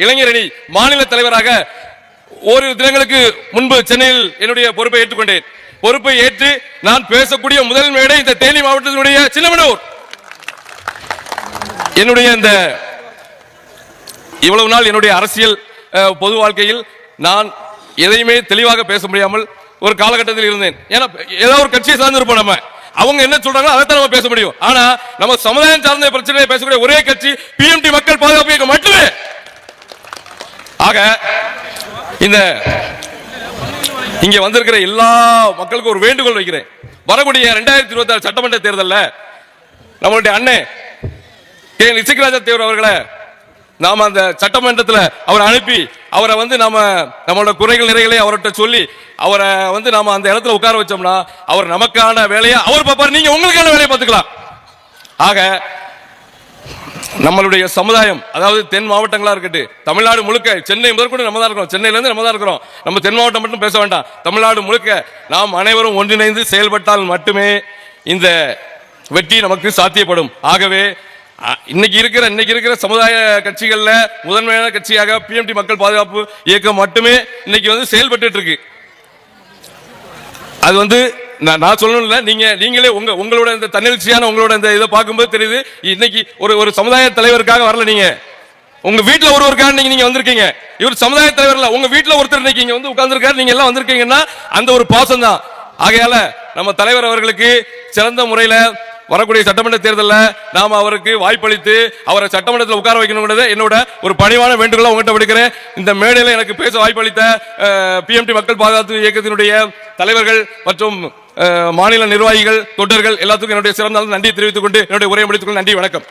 இளைஞரணி மாநில தலைவராக ஓரிரு தினங்களுக்கு முன்பு சென்னையில் என்னுடைய பொறுப்பை ஏற்றுக்கொண்டேன். பொறுப்பை ஏற்று நான் பேசக்கூடிய முதல் மேடை இந்த தேனி மாவட்டத்தினுடைய சின்னமனூர். என்னுடைய இந்த இவ்வளவு நாள் என்னுடைய அரசியல் பொது வாழ்க்கையில் நான் எதையுமே தெளிவாக பேச முடியாமல் ஒரு காலகட்டத்தில் இருந்தேன். ஏன்னா ஏதாவது ஒரு கட்சியை சார்ந்து இருப்போம், நம்ம அவங்க என்ன சொல்றாங்களோ அதைத்தான் நம்ம பேச முடியும். ஆனா நம்ம சமுதாயம் சார்ந்த பிரச்சனையை பேசக்கூடிய ஒரே கட்சி பிஎம்டி மக்கள் பாதுகாப்பு இயக்கம் மட்டுமே. ஆக இந்த இங்க வந்திருக்கிற எல்லா மக்களுக்கும் ஒரு வேண்டுகோள் வைக்கிறேன். வரக்கூடிய 2026 சட்டமன்ற தேர்தலில் நம்மளுடைய அண்ணன் கே நிச்சயராஜா தேவர் அவர்களை நாம அந்த சட்டமன்றத்தில் அவரை அனுப்பி அவரை நம்மளோட குறைகள் நிறைகளை அவர்கிட்ட சொல்லி அவரை நாம அந்த இடத்துல உட்கார வச்சோம்னா அவர் நமக்கான வேலையை அவர் பார்ப்பார், நீங்க உங்களுக்கான வேலையை பார்த்துக்கலாம். ஆக நம்மளுடைய சமுதாயம், அதாவது தென் மாவட்டங்களா இருக்கட்டும், தமிழ்நாடு முழுக்க, சென்னை முதற்கொண்டு நம்ம தான் இருக்கிறோம், சென்னையில இருந்து நம்ம தான் இருக்கிறோம், நம்ம தென் மாவட்டம் மட்டும் பேச வேண்டாம், தமிழ்நாடு முழுக்க நாம் அனைவரும் ஒன்றிணைந்து செயல்பட்டால் மட்டுமே இந்த வெற்றி நமக்கு சாத்தியப்படும். ஆகவே இன்னைக்கு இருக்கிற சமுதாய கட்சிகள்ல முதன்மையான கட்சியாக பிஎம்டி மக்கள் பாதுகாப்பு இயக்கம் மட்டுமே இன்னைக்கு செயல்பட்டு இருக்கு. அது நான் சொல்லணும்ல, நீங்களே உங்களோட இந்த தன்னெழுச்சியான உங்களோட இந்த இதை பார்க்கும்போது தெரியுது. இன்னைக்கு ஒரு சமுதாய தலைவருக்காக வரல, நீங்க உங்க வீட்டுல ஒருவருக்காக நீங்க வந்திருக்கீங்க. இவர் சமுதாய தலைவர் இல்ல, உங்க வீட்டுல ஒருத்தர் இன்னைக்கு உட்கார்ந்துருக்காரு, நீங்க எல்லாம் வந்திருக்கீங்கன்னா அந்த ஒரு பாசம் தான். ஆகையால நம்ம தலைவர் அவர்களுக்கு சிறந்த முறையில வரக்கூடிய சட்டமன்ற தேர்தலில் நாம அவருக்கு வாய்ப்பளித்து அவரை சட்டமன்றத்தில் உட்கார வைக்கணுங்கிறத என்னோட ஒரு பணிவான வேண்டுகோளை உங்கள்கிட்ட விடுக்கிறேன். இந்த மேடையில் எனக்கு பேச வாய்ப்பளித்த பிஎம்டி மக்கள் பாதுகாப்பு இயக்கத்தினுடைய தலைவர்கள் மற்றும் மாநில நிர்வாகிகள், தொண்டர்கள் எல்லாத்துக்கும் என்னுடைய சிறந்த நன்றி தெரிவித்துக் கொண்டு என்னுடைய உரையை முடித்துக் கொண்டு நன்றி, வணக்கம்.